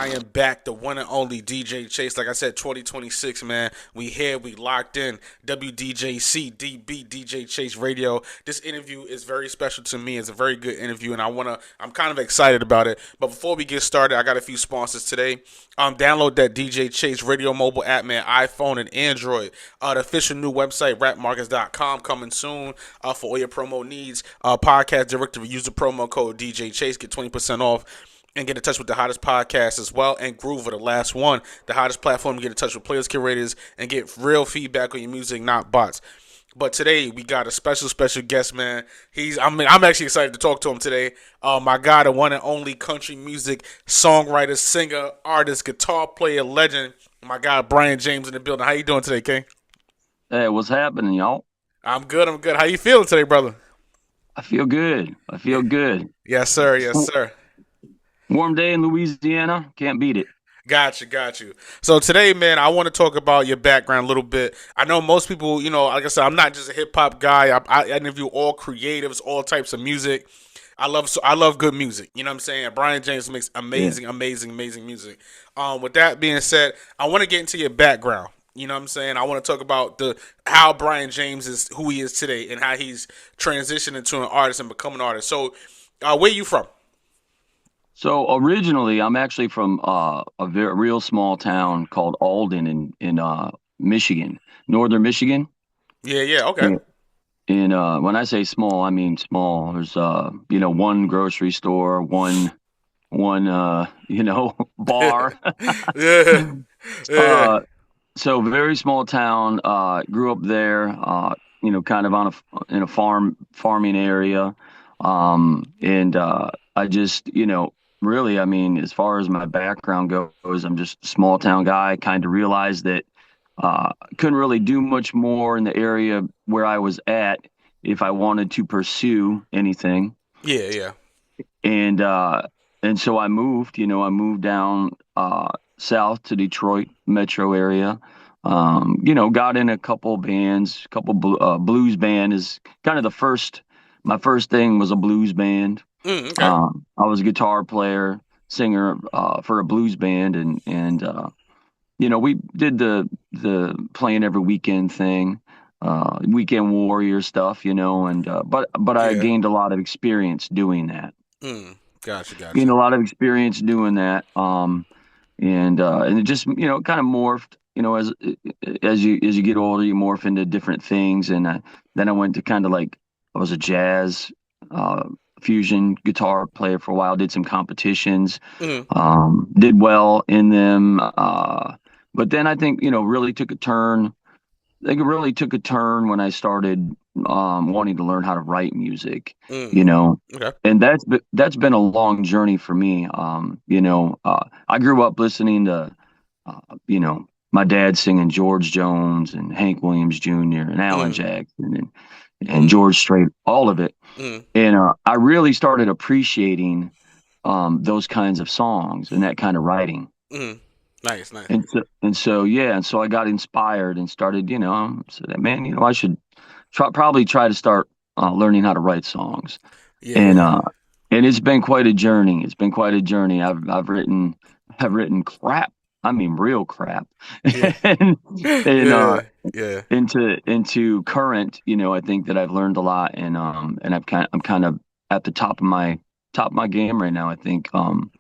I am back, the one and only DJ Chase. Like I said, 2026, man. We here, we locked in. WDJC, DB, DJ Chase Radio. This interview is very special to me. It's a very good interview, and I'm kind of excited about it. But before we get started, I got a few sponsors today. Download that DJ Chase Radio mobile app, man, iPhone and Android. The official new website, rapmarkets.com, coming soon for all your promo needs. Podcast directory, use the promo code DJ Chase, get 20% off. And get in touch with the hottest podcast as well. And Groover, the last one, the hottest platform to get in touch with players, curators, and get real feedback on your music, not bots. But today we got a special guest, man. I'm actually excited to talk to him today. My guy, the one and only country music songwriter, singer, artist, guitar player, legend. My guy Brian James in the building. How you doing today, King? Hey, what's happening, y'all? I'm good. How you feeling today, brother? I feel good. Yes, sir. Yes, sir. Warm day in Louisiana. Can't beat it. Got you. So today, man, I want to talk about your background a little bit. I know most people, like I said, I'm not just a hip hop guy. I interview all creatives, all types of music. I love good music. You know what I'm saying? Brian James makes amazing music. With that being said, I want to get into your background. You know what I'm saying? I want to talk about how Brian James is who he is today and how he's transitioned into an artist and become an artist. So, where you from? So originally, I'm actually from a very real small town called Alden in Michigan, northern Michigan. Yeah, okay. And when I say small, I mean small. There's one grocery store, one bar. Yeah, yeah, So very small town. Grew up there. Kind of in a farming area. And I just, really, I mean, as far as my background goes, I'm just a small town guy. Kind of realized that couldn't really do much more in the area where I was at if I wanted to pursue anything. yeah. And so I moved. I moved down south to Detroit metro area. Got in a couple bands, blues band is kind of the first. My first thing was a blues band. Okay. I was a guitar player, singer for a blues band, and we did the playing every weekend thing, weekend warrior stuff, and but I Yeah. gained a lot of experience doing that. Gotcha. Gained a lot of experience doing that, and it just kind of morphed. As you get older, you morph into different things, and then I went to kind of like I was a jazz. Uh, Fusion guitar player for a while, did some competitions, Mm. did well in them. But then I think, really took a turn. I think it really took a turn when I started wanting to learn how to write music, Mm. Okay. and that's been a long journey for me. I grew up listening to, my dad singing George Jones and Hank Williams Jr. and Alan Mm. Jackson and George Strait, all of it. Mm. And I really started appreciating those kinds of songs and that kind of writing. Mm. Nice. And so I got inspired and started, said, man, I should probably try to start learning how to write songs. And Yeah. it's been quite a journey. It's been quite a journey. I've written crap. I mean, real crap. Yeah. And Yeah. into current, I think that I've learned a lot, and I'm kind of at the top of my game right now. I think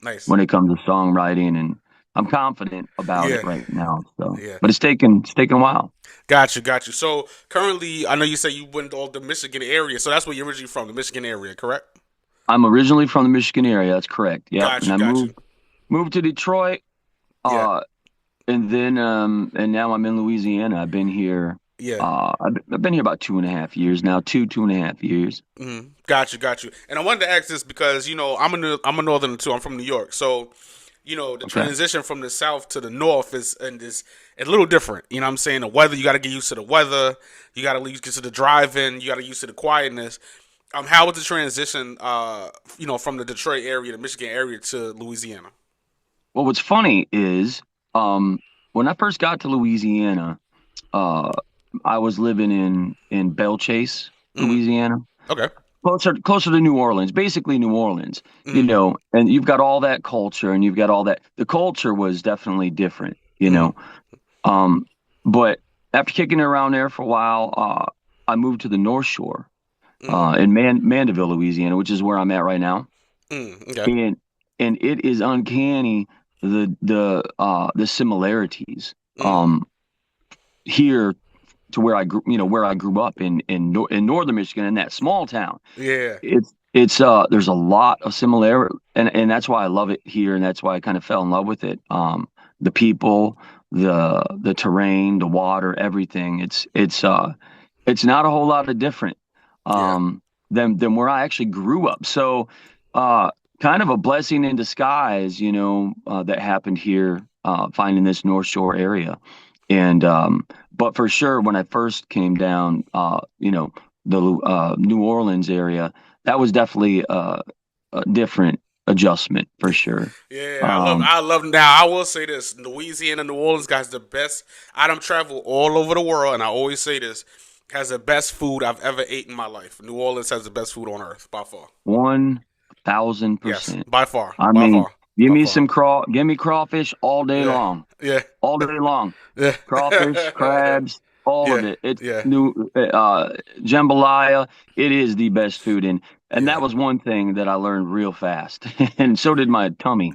Nice. when it comes to songwriting, and I'm confident about Yeah. it right now. So, Yeah. but it's taken a while. Got you. So currently, I know you say you went all the Michigan area. So that's where you're originally from, the Michigan area, correct? I'm originally from the Michigan area. That's correct. Yep. And I Got you. moved to Detroit, Yeah. uh, and now I'm in Louisiana. I've been here. Yeah. I've been here about 2.5 years now. 2.5 years. Got you. And I wanted to ask this because I'm a northerner too. I'm from New York, so the Okay. transition from the south to the north is a little different. You know what I'm saying? The weather, you got to get used to the weather. You got to get used to the driving. You got to get used to the quietness. How was the transition? From the Detroit area, the Michigan area to Louisiana. Well, what's funny is when I first got to Louisiana, uh, I was living in Belle Chase, Mm. Louisiana, Okay. closer to New Orleans, basically New Orleans, Mm, and you've got all that culture and you've got all that. The culture was definitely different. mm, Um, but after kicking around there for a while, I moved to the North Shore, mm, in Mandeville, Louisiana, which is where I'm at right now, okay. and it is uncanny the similarities Mm, here to where I grew up in northern Michigan in that small town. yeah, It's there's a lot of similarity, and that's why I love it here, and that's why I kind of fell in love with it. The people, the terrain, the water, everything. It's not a whole lot of different yeah, than where I actually grew up. So, uh, kind of a blessing in disguise, that happened here, finding this North Shore area, and but for sure, when I first came down, the New Orleans area, that was definitely a different adjustment for sure. yeah. Um, I love. Now I will say this: Louisiana, New Orleans has the best. I done travel all over the world, and I always say this: has the best food I've ever ate in my life. New Orleans has the best food on earth by far. One thousand Yes, percent. by far, I by mean, far, by far. give me crawfish Yeah, yeah, all day long. yeah, Crawfish, crabs, all of yeah, it. It's yeah, new jambalaya. It is the best food, and that yeah. was one thing that I learned real fast, and so did my tummy,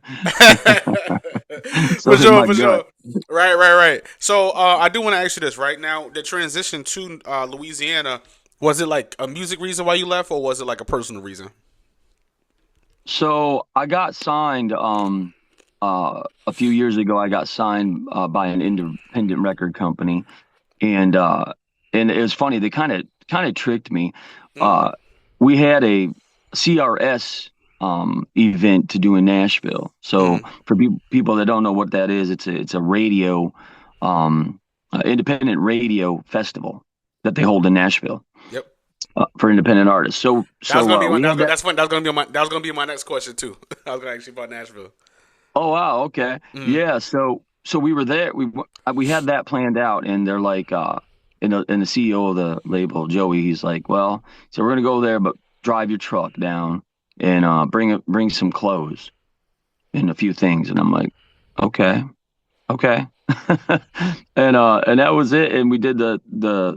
so For did sure, my for gut. sure. Right, right, right. So I do want to ask you this right now. The transition to Louisiana, was it like a music reason why you left, or was it like a personal reason? So I got signed a few years ago. I got signed by an independent record company, and it was funny. They kind of tricked me. Mm, Uh, we had a CRS event to do in Nashville. So mm, for people that don't know what that is, it's a radio independent radio festival that they hold in Nashville yep. for independent artists. So That was so gonna be my. we That was, had that. that's fun. That was gonna be my. That was gonna be my next question too. I was gonna ask you about Nashville. Oh wow, okay. Mm, Yeah, so we were there. We had that planned out, and they're like and the CEO of the label, Joey, he's like, "Well, so we're gonna go there, but drive your truck down and bring some clothes and a few things." And I'm like, "Okay. Okay." And that was it, and we did the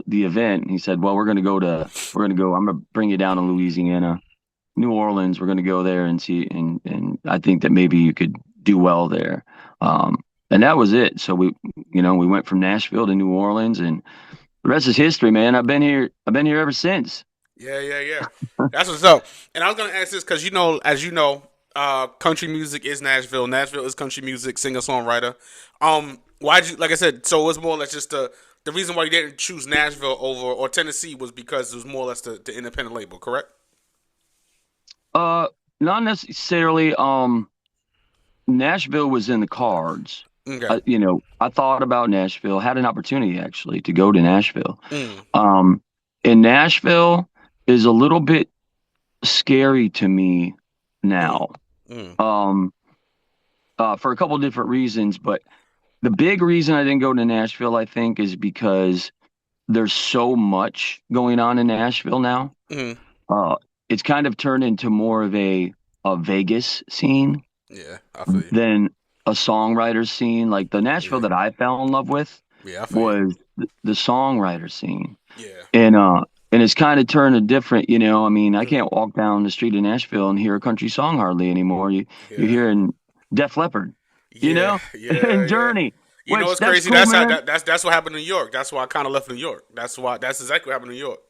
event. And he said, "Well, we're gonna go. I'm gonna bring you down to Louisiana, New Orleans. We're going to go there and see, and I think that maybe you could do well there." Um, and that was it. So we went from Nashville to New Orleans, and the rest is history, man. I've been here ever since. yeah, yeah, yeah. That's what's up. And I was gonna ask this because as you know, country music is Nashville. Nashville is country music, singer songwriter. Why'd you? Like I said, so it was more or less just the reason why you didn't choose Nashville over or Tennessee was because it was more or less the independent label, correct? Uh, Not necessarily. Nashville was in the cards. Okay. I thought about Nashville, had an opportunity actually to go to Nashville. Mm, Um, and Nashville is a little bit scary to me mm, now. mm, Um, for a couple different reasons, but the big reason I didn't go to Nashville, I think, is because there's so much going on in Nashville now. mm. Uh, it's kind of turned into more of a Vegas scene Yeah, I feel you. than a songwriter scene. Like the Nashville Yeah, that I fell in love with yeah, I feel you. was the songwriter scene, Yeah. and it's kind of turned a different. I mean, I Mm, can't walk down the street in Nashville and hear a country song hardly anymore. You're yeah. hearing Def Leppard, Yeah, yeah, and yeah. Journey, You know which what's that's crazy? cool, man. That's what happened in New York. That's why I kind of left New York. That's exactly what happened in New York.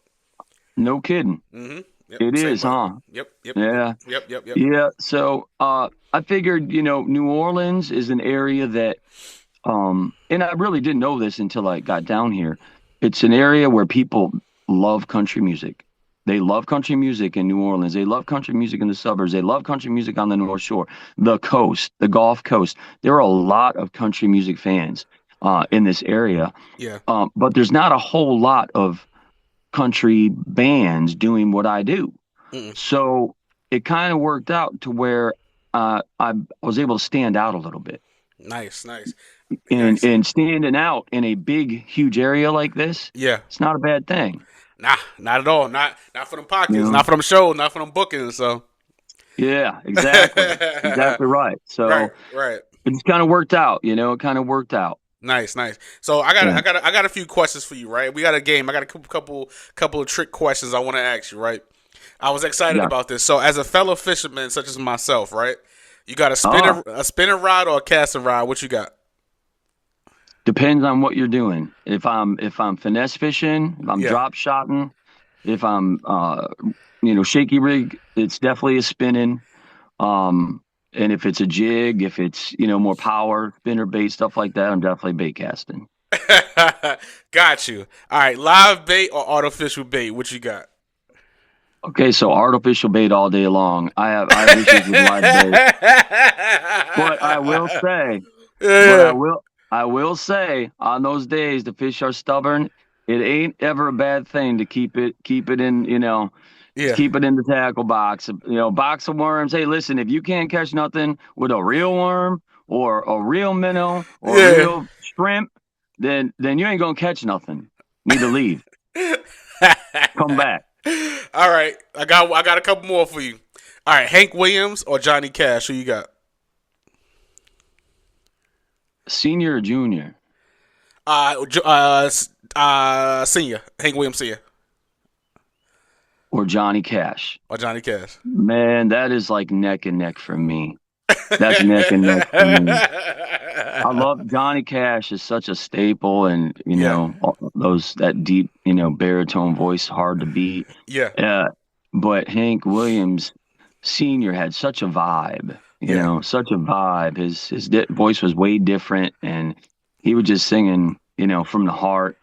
No kidding. Mm-hmm. Yep. It Same is, way. huh? Yep. Yep. Yep. Yeah. Yep. Yep. Yep. Yeah. So I figured, New Orleans is an area that, and I really didn't know this until I got down here. It's an area where people love country music. They love country music in New Orleans. They love country music in the suburbs. They love country music on the North Shore, the coast, the Gulf Coast. There are a lot of country music fans in this area, Yeah. but there's not a whole lot of country bands doing what I do. Mm-mm. So it kind of worked out to where I was able to stand out a little bit. Nice. Nice. And Nice. standing out in a big, huge area like this, Yeah. it's not a bad thing. Nah, not at all. Not for them You pockets. know? Not for them shows. Not for them bookings. So. Yeah, exactly. Exactly right. Right, So right. it just kind of worked out, it kind of worked out. Nice, nice. So I got, Yeah. I got a few questions for you. Right, we got a game. I got a couple of trick questions I want to ask you. Right, I was excited Yeah. about this. So as a fellow fisherman such as myself, right, you got Ah, a spinner rod or a casting rod? What you got? depends on what you're doing. If I'm finesse fishing, if I'm Yeah. drop shotting, if I'm shaky rig, it's definitely a spinning. And if it's a jig, if it's, more power, spinner bait, stuff like that, I'm definitely bait casting. Got you. All right, live bait or artificial bait? What you got? Okay, so artificial bait all day long. I have issues with live bait. But I will say, but I Yeah, will I will say on those days the fish are stubborn. It ain't ever a bad thing to keep it in, yeah, keep it in the tackle box. Box of worms. Hey, listen, if you can't catch nothing with a real worm or a real minnow or a yeah. real shrimp, then you ain't gonna catch nothing. Need to leave. Come back. All right, I got a couple more for you. All right, Hank Williams or Johnny Cash? Who you got? Senior or junior Senior Hank Williams Senior or Johnny Cash. or Johnny Cash? Man, that is like neck and neck for me. That's neck and neck for me. I love Johnny Cash is such a staple, and Yeah, those that deep baritone voice hard to beat. yeah, Uh, but Hank Williams Senior had such a vibe, yeah. such a vibe. His voice was way different, and he was just singing, from the heart.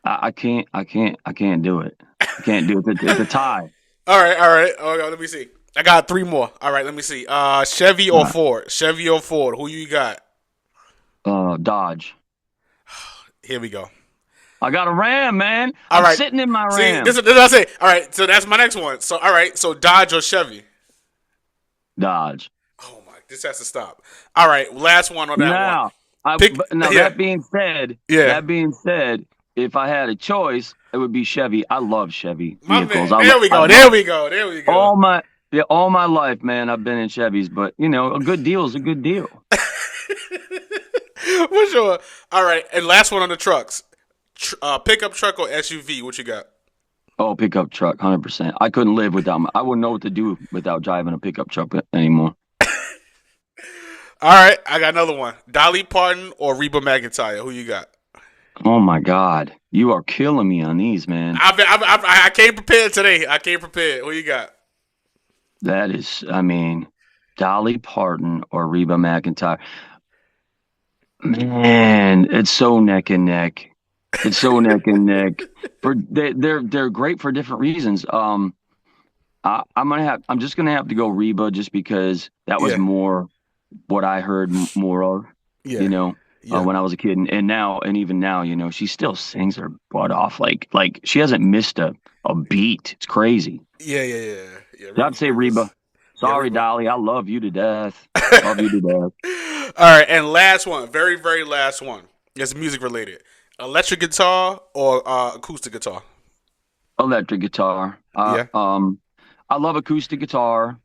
I can't do it. I can't do it. It's a tie. All right, all right. Okay, let me see. I got three more. All right, let me see. Chevy or Ford? Chevy or Ford? Who you got? Dodge. Here we go. I got a Ram, man. All I'm right. sitting in my See, Ram. this is what I say. All right, so that's my next one. So, all right, so Dodge or Chevy? Dodge. Oh my, this has to stop. All right, last one on that one. Now, Pick. now Yeah, yeah. that being said, if I had a choice, it would be Chevy. I love Chevy My vehicles. man. There we I go. love There we go. There we go. all my yeah, all my life, man. I've been in Chevys, but a good deal is a good deal. For sure. All right, and last one on the trucks. Pickup truck or SUV? What you got? Oh, pickup truck, 100%. I couldn't live without I wouldn't know what to do without driving a pickup truck anymore. All right, I got another one. Dolly Parton or Reba McEntire? Who you got? Oh my God, you are killing me on these, man. I came prepared today. I came prepared. Who you got? That is, I mean, Dolly Parton or Reba McEntire. Man, it's so neck and neck. It's so neck and neck. They're great for different reasons. I'm just gonna have to go Reba just because that was Yeah, more what I heard more of, yeah, yeah, when I was a kid, and even now, she still sings her butt off. Like she hasn't missed a beat. It's crazy. yeah. So I'd say Reba's, Reba. yeah, Sorry, Reba. Dolly. I love you to death. Love you to death. All right, and last one, very very last one. It's music related. Electric guitar or acoustic guitar? Electric guitar. Yeah. I love acoustic guitar.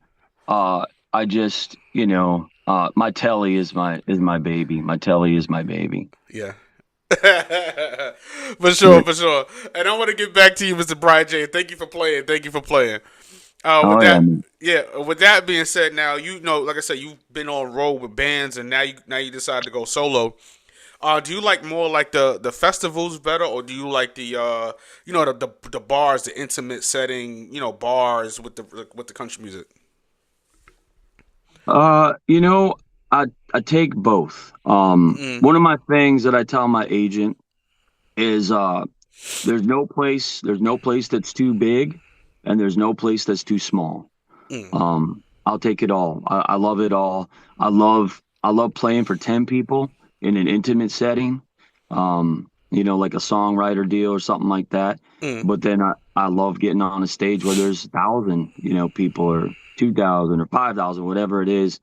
I just, my telly is my baby. My telly is my baby. Yeah. For sure, for sure. And I want to get back to you, Mr. Brian J. Thank you for playing. Thank you for playing. With Oh yeah. that, yeah. With that being said, now you know, like I said, you've been on road with bands, and now you decide to go solo. Do you like more like the festivals better, or do you like the the bars, the intimate setting, bars with the country music? Uh, you know, I take both. Mm, One of my things that I tell my agent is there's no place that's too big and there's no place that's too small. mm, I'll take it all. I love it all. I love playing for 10 people in an intimate setting. Like a songwriter deal or something like that. mm. But then I love getting on a stage where there's 1,000, people or 2,000 or 5,000, whatever it is.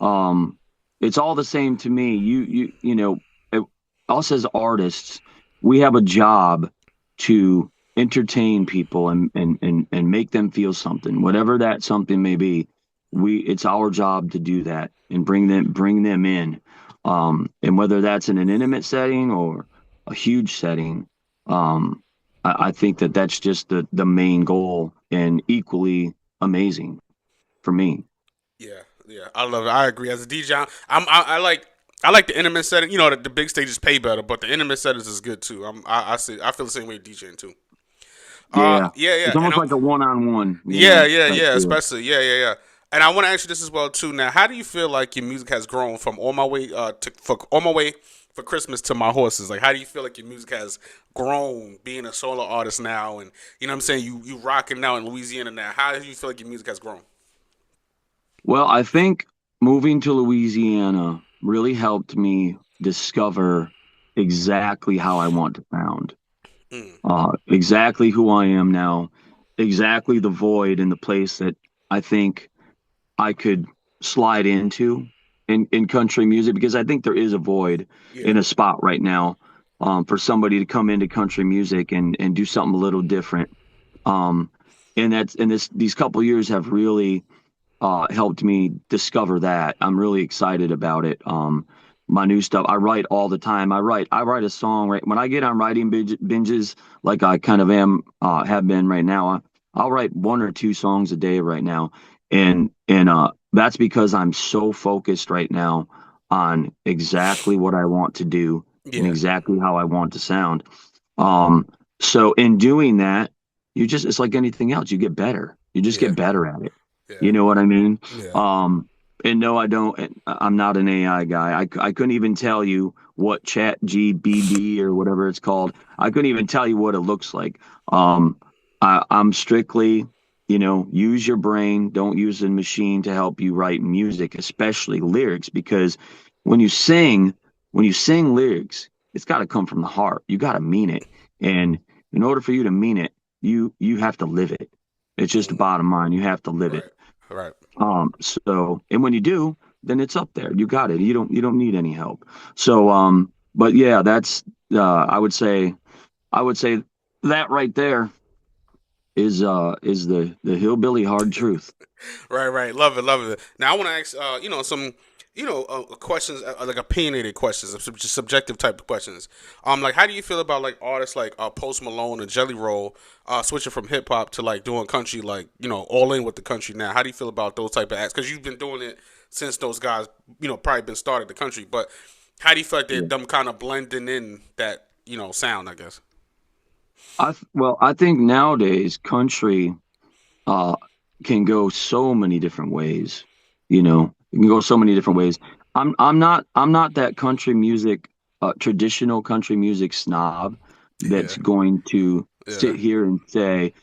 Um, it's all the same to me. It, us as artists, we have a job to entertain people and make them feel something, whatever that something may be. It's our job to do that and bring them in. And whether that's in an intimate setting or a huge setting, I think that that's just the main goal and equally amazing for me. Yeah, yeah, I love it. I agree. As a DJ, I like the intimate setting. You know, the big stages pay better, but the intimate settings is good too. I feel the same way DJing too. Yeah. Yeah, It's yeah, and almost like a one-on-one, yeah, yeah, type yeah, deal. especially yeah, yeah, yeah. And I want to ask you this as well too. Now, how do you feel like your music has grown from "On My Way" "On My Way" for Christmas to "My Horses"? Like, how do you feel like your music has grown, being a solo artist now, and you know what I'm saying, you rocking now in Louisiana now? How do you feel like your music has grown? Well, I think moving to Louisiana really helped me discover exactly how I want to sound, Mm, exactly who I am now, exactly the void and the place that I think I could slide into in country music, because I think there is a void yeah, in a spot right now, for somebody to come into country music and do something a little different. Um, and these couple years have really helped me discover that. I'm really excited about it. My new stuff. I write all the time. I write a song right when I get on writing binges, like I kind of have been right now. I'll write one or two songs a day right now, and that's because I'm so focused right now on exactly what I want to do and yeah, exactly how I want to sound. Um, so in doing that, it's like anything else. You get better. You just yeah, get better at it. yeah, You know what I mean? yeah. Um, and no, I don't. I'm not an AI guy. I couldn't even tell you what Chat GBD or whatever it's called. I couldn't even tell you what it looks like. Um, I'm strictly, use your brain. Don't use a machine to help you write music, especially lyrics, because when you sing, when you sing lyrics, it's got to come from the heart. You got to mean it. And in order for you to mean it, you have to live it. It's just the Mm, bottom line. You have to live it. right, right. And when you do, then it's up there. You got it. You don't need any help. But yeah, that's I would say that right there is the hillbilly hard truth. Right, right. Love it, love it. Now I want to ask, some, questions, like opinionated questions, just subjective type of questions. Like, how do you feel about like artists like Post Malone and Jelly Roll, switching from hip hop to like doing country, like all in with the country now? How do you feel about those type of acts? Because you've been doing it since those guys, probably been started the country. But how do you feel like they're Yeah. them kind of blending in that sound? I guess. I think nowadays country uh can go so many different ways. It can go so many different ways. I'm not that country music, traditional country music snob Yeah, that's going to yeah. sit here and say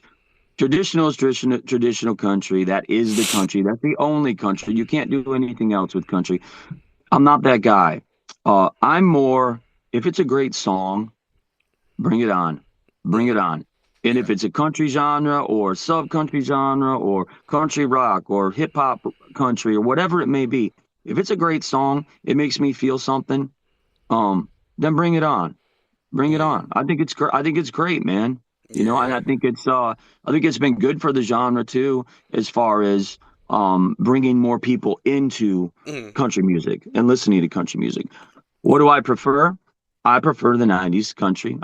traditional is traditional country. That is the country. That's the only country. You can't do anything else with country. I'm not that guy. I'm more, if it's a great song, bring it on. Bring Mm, it on. And yeah. if it's a country genre or sub country genre or country rock or hip hop country or whatever it may be, if it's a great song, it makes me feel something, then bring it on. Bring it Mm, on. I think it's great, man. yeah, And yeah. I think it's been good for the genre too, as far as bringing more people into Mm, country music and listening to country music. What do I prefer? I prefer the 90s country.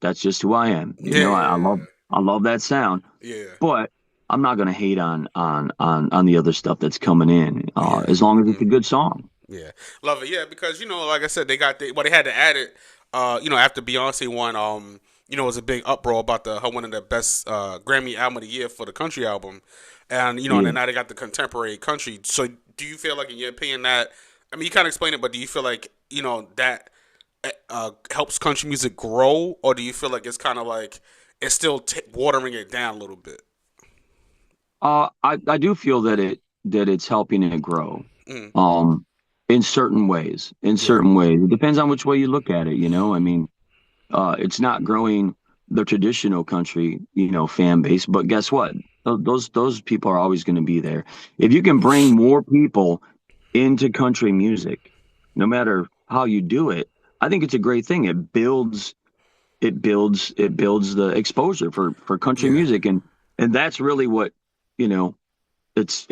That's just who I am. yeah, I yeah, love that sound, yeah, but I'm not gonna hate on the other stuff that's coming in, yeah. as long as it's Mm. a good song. Yeah, love it. Yeah, because like I said, they had to add it. After Beyonce won, it was a big uproar about her winning the best Grammy album of the year for the country album, and and Yeah. then now they got the contemporary country. So, do you feel like, in your opinion, that I mean, you kind of explained it, but do you feel like that helps country music grow, or do you feel like it's kind of like it's still watering it down a little bit? I do feel that it's helping it grow, Mm, um, in certain ways. In yeah, certain ways, it depends on which way you look at it. I mean, it's not growing the traditional country, fan base, but guess what? Those people are always going to be there. If you can bring more people into country music, no matter how you do it, I think it's a great thing. It builds it builds the exposure for country Yeah. music, and that's really what you know it's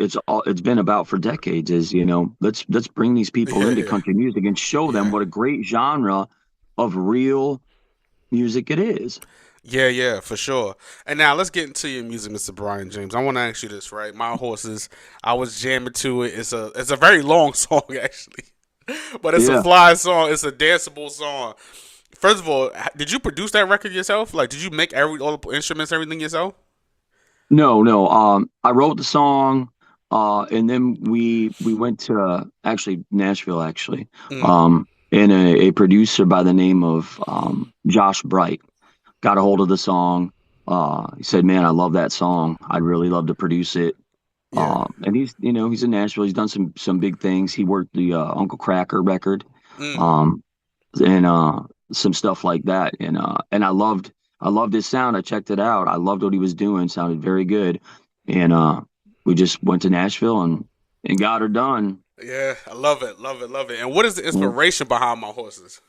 been about for decades is let's bring these people Yeah. into Yeah. country music and show them Yeah. what a great genre of real music it is. Yeah, yeah, for sure. And now let's get into your music, Mr. Brian James. I want to ask you this, right? My horses, I was jamming to it. It's a very long song actually, but it's a Yeah. fly song. It's a danceable song. First of all, did you produce that record yourself? Like, did you make all the instruments, everything yourself? No, no. I wrote the song, and then we went to actually Nashville, actually, Mm, and a producer by the name of Josh Bright got a hold of the song. He said, "Man, I love that song. I'd really love to produce it." yeah. And he's in Nashville. He's done some big things. He worked the Uncle Kracker record, Mm, um, and some stuff like that. And I loved his sound. I checked it out. I loved what he was doing. Sounded very good. And we just went to Nashville and got her done. yeah, I love it, love it, love it. And what is the Yeah. inspiration behind my horses?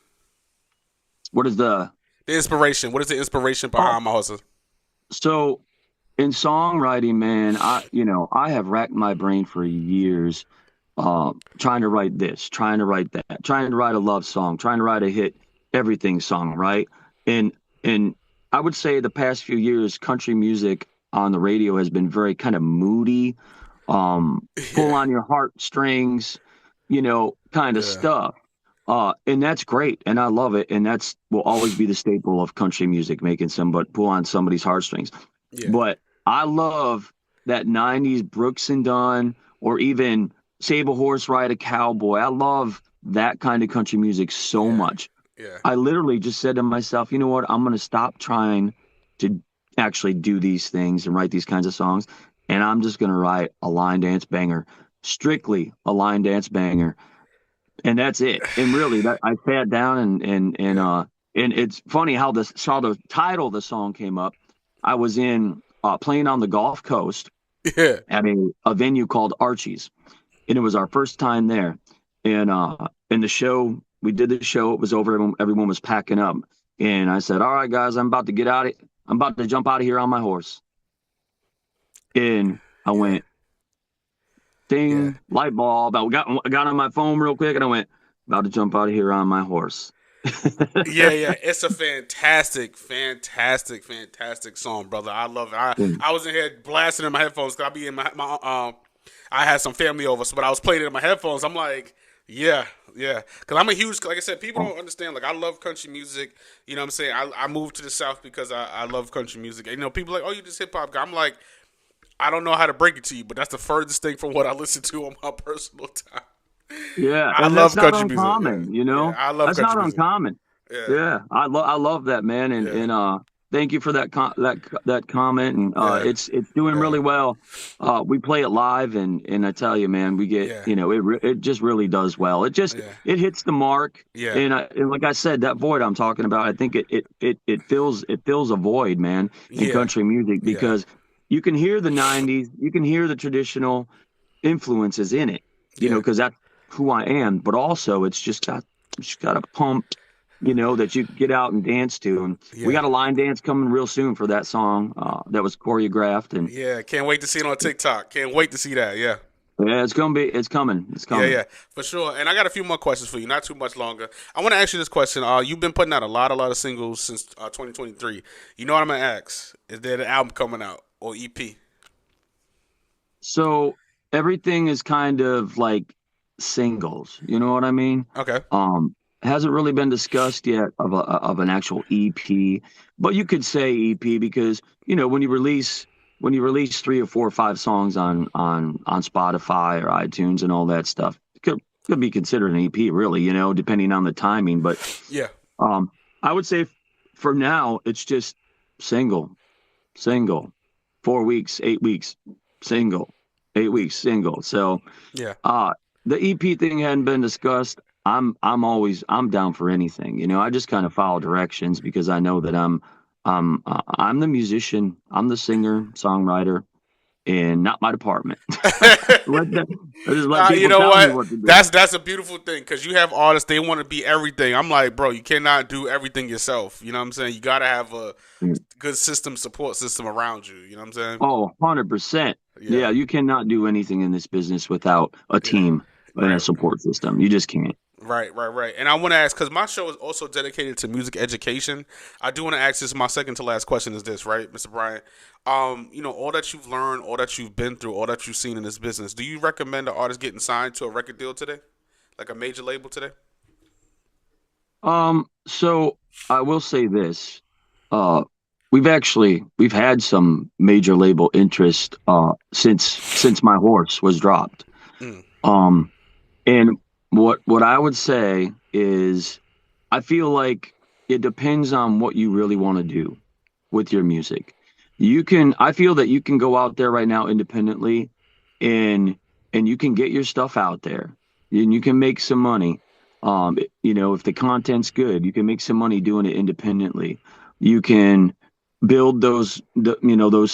What is the The inspiration. What is the inspiration oh behind my horses? so in songwriting, man, I have racked my brain for years, trying to write this, trying to write that, trying to write a love song, trying to write a hit everything song, right? And I would say the past few years, country music on the radio has been very kind of moody, pull Yeah, on your heartstrings, kind of yeah, stuff. And that's great, and I love it, and that's will always be the staple of country music, making somebody pull on somebody's heartstrings. yeah, But I love that '90s Brooks and Dunn, or even Save a Horse, Ride a Cowboy. I love that kind of country music so yeah, much. yeah, I literally just said to myself, you know what? I'm going to stop trying to actually do these things and write these kinds of songs, and I'm just going to write a line dance banger, strictly a line dance banger, and that's it. And really, that I sat down yeah, and it's funny how the title of the song came up. I was in playing on the Gulf Coast yeah, at a venue called Archie's, and it was our first time there. And the show we did the show. It was over. Everyone was packing up, and I said, "All right, guys, I'm about to get out. I'm about to jump out of here on my horse." And I yeah, went, yeah. ding, light bulb. I got on my phone real quick, and I went, "About to jump out of here on my horse." Yeah, yeah, it's a fantastic, fantastic, fantastic song, brother. I love it. I was in here blasting in my headphones because I be in my I had some family over, so but I was playing it in my headphones. I'm like, yeah, yeah, because I'm a huge, like I said, people don't understand. Like I love country music. You know what I'm saying? I moved to the South because I love country music. And, people are like, oh, you just hip hop guy. I'm like, I don't know how to break it to you, but that's the furthest thing from what I listen to on my personal time. Yeah, I and that's love not country music. Yeah, uncommon, yeah, I love That's not country music. uncommon. Yeah, Yeah, I love that, man, and yeah, thank you for that comment, and yeah, it's doing yeah, really well. We play it live, and I tell you, man, we get yeah, it just really does well. yeah, It hits the mark, yeah, and like I said, that void I'm talking about, I think it fills a void, man, in yeah, country music yeah, because you can hear the '90s, you can hear the traditional influences in it, yeah, because that's who I am. But also, it's just got a pump, that you get out and dance to. And we yeah. got a line dance coming real soon for that song that was choreographed. And Yeah, can't wait to see it on TikTok. Can't wait to see that. Yeah. yeah, it's coming, it's Yeah, coming. yeah, for sure. And I got a few more questions for you, not too much longer. I want to ask you this question. You've been putting out a lot of singles since 2023. You know what I'm gonna ask? Is there an album coming out or EP? So everything is kind of like singles. You know what I mean? Okay. Um, hasn't really been discussed yet of an actual EP, but you could say EP because when you release 3 or 4 or 5 songs on Spotify or iTunes and all that stuff, it could be considered an EP, really. Depending on the timing. But Yeah. um, I would say for now it's just single, single, 4 weeks, 8 weeks, single, 8 weeks, single. So Yeah. uh the EP thing hadn't been discussed. I'm down for anything. I just kind of follow directions because I know that I'm the musician, I'm the singer, songwriter, and not my department. Let that I just let You people know tell me what? what to do. That's a beautiful thing because you have artists they want to be everything. I'm like, bro, you cannot do everything yourself. You know what I'm saying? You gotta have a good system, support system around you. You know what I'm saying? Oh, 100%. Yeah, Yeah, you cannot do anything in this business without a yeah, team and a right. support system. You just can't. Right. And I want to ask because my show is also dedicated to music education. I do want to ask this. My second to last question is this, right, Mr. Bryant? All that you've learned, all that you've been through, all that you've seen in this business. Do you recommend an artist getting signed to a record deal today, like a major label today? So I will say this. Uh, we've had some major label interest since my horse was dropped. Mm, Um, and what I would say is I feel like it depends on what you really want to do with your music. I feel that you can go out there right now independently and you can get your stuff out there and you can make some money. If the content's good, you can make some money doing it independently. You can build those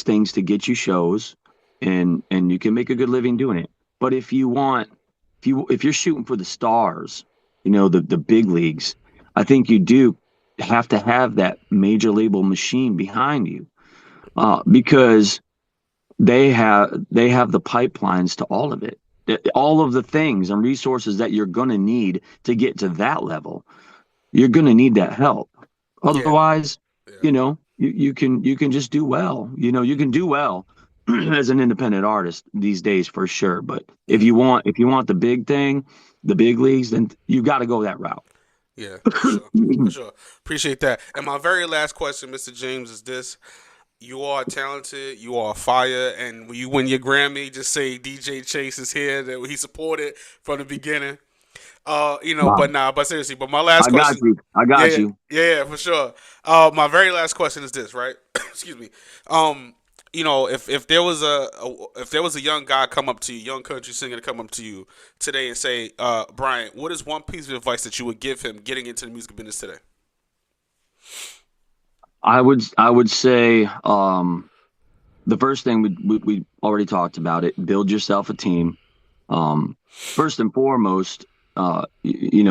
things to get you shows and you can make a good living doing it. But if you're shooting for the stars, the big leagues, I think you do have to have that major label machine behind you because they have the pipelines to all of it, all of the things and resources that you're going to need to get to that level. You're going to need that help. yeah, Otherwise, yeah. you can just do well. You can do well as an independent artist these days for sure. But if Mm, you want the big thing, the big leagues, then you got to go that route. yeah, for sure. For sure. Appreciate that. And my very last question, Mr. James, is this. You are talented, you are fire, and when you win your Grammy, just say DJ Chase is here, that he supported from the beginning. Wow. But seriously, but my last I got question, you. I got yeah, you. for sure. My very last question is this, right? Excuse me. If there was if there was a young guy come up to you, young country singer to come up to you today and say, Brian, what is one piece of advice that you would give him getting into the music business today? I would say the first thing we already talked about it. Build yourself a team. Um, First and foremost, you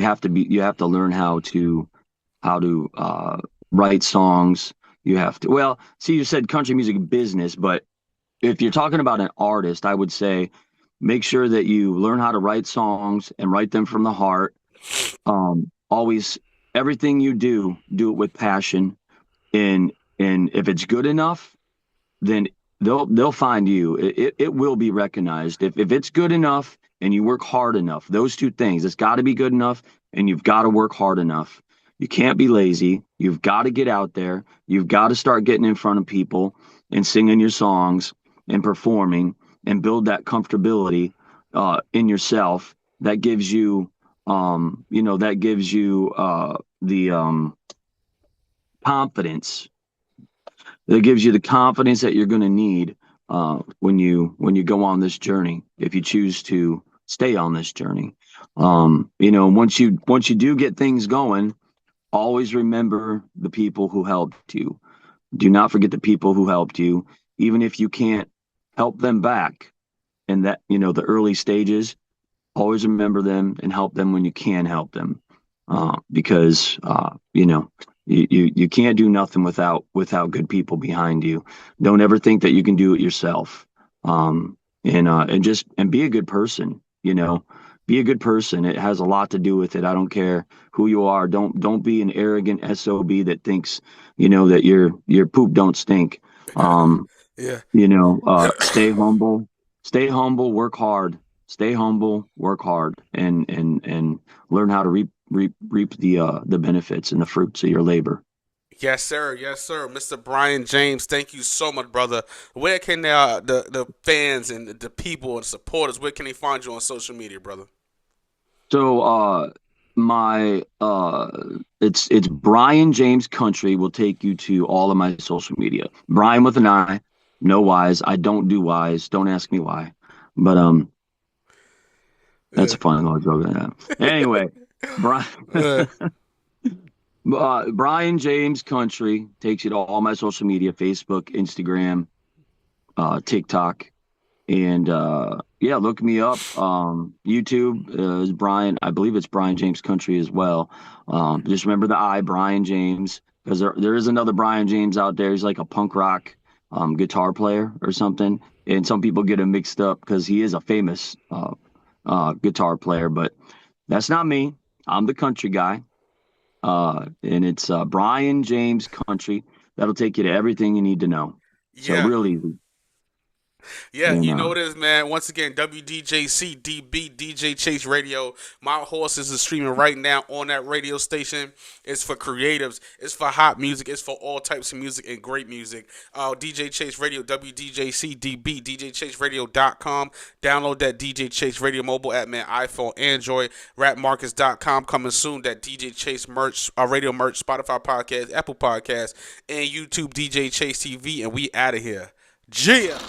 have to learn how to write songs. You have to. Well, see, you said country music business, but if you're talking about an artist, I would say make sure that you learn how to write songs and write them from the heart. Always, everything you do it with passion. And if it's good enough, then they'll find you. It will be recognized if it's good enough and you work hard enough. Those two things, it's got to be good enough, and you've got to work hard enough. You can't be lazy. You've got to get out there. You've got to start getting in front of people and singing your songs and performing and build that comfortability in yourself. That gives you, the confidence that gives you the confidence that you're going to need when you go on this journey. If you choose to stay on this journey, once you do get things going, always remember the people who helped you. Do not forget the people who helped you, even if you can't help them back in that the early stages. Always remember them and help them when you can help them, because you can't do nothing without good people behind you. Don't ever think that you can do it yourself. And be a good person. Be a good person. It has a lot to do with it. I don't care who you are. Don't be an arrogant SOB that thinks that your poop don't stink. Um, Yeah. Stay humble, work hard, stay humble, work hard, and learn how to reap the benefits and the fruits of your labor. Yes, sir. Yes, sir. Mr. Brian James, thank you so much, brother. Where can the fans and the people and supporters, where can they find you on social media, brother? So my it's Brian James Country will take you to all of my social media. Brian with an I, no Y's. I don't do Y's. Don't ask me why. But that's Yeah. a funny little joke. Anyway, Brian. Uh, Brian James Country takes you to all my social media: Facebook, Instagram, TikTok, And yeah, look me up. YouTube is Brian. I believe it's Brian James Country as well. Just remember the I, Brian James, because there is another Brian James out there. He's like a punk rock guitar player or something. And some people get him mixed up because he is a famous guitar player, but that's not me. I'm the country guy. And it's Brian James Country. That'll take you to everything you need to know. So Yeah. real easy. Yeah, And you know what it is, man. Once again, WDJC DB DJ Chase Radio. My horses is streaming right now on that radio station. It's for creatives. It's for hot music. It's for all types of music and great music. DJ Chase Radio, WDJC DB, DJChaseRadio.com. Download that DJ Chase Radio mobile app, man. iPhone, Android, rapmarkets.com. Coming soon. That DJ Chase merch, radio merch, Spotify podcast, Apple podcast, and YouTube DJ Chase TV. And we out of here. Yeah.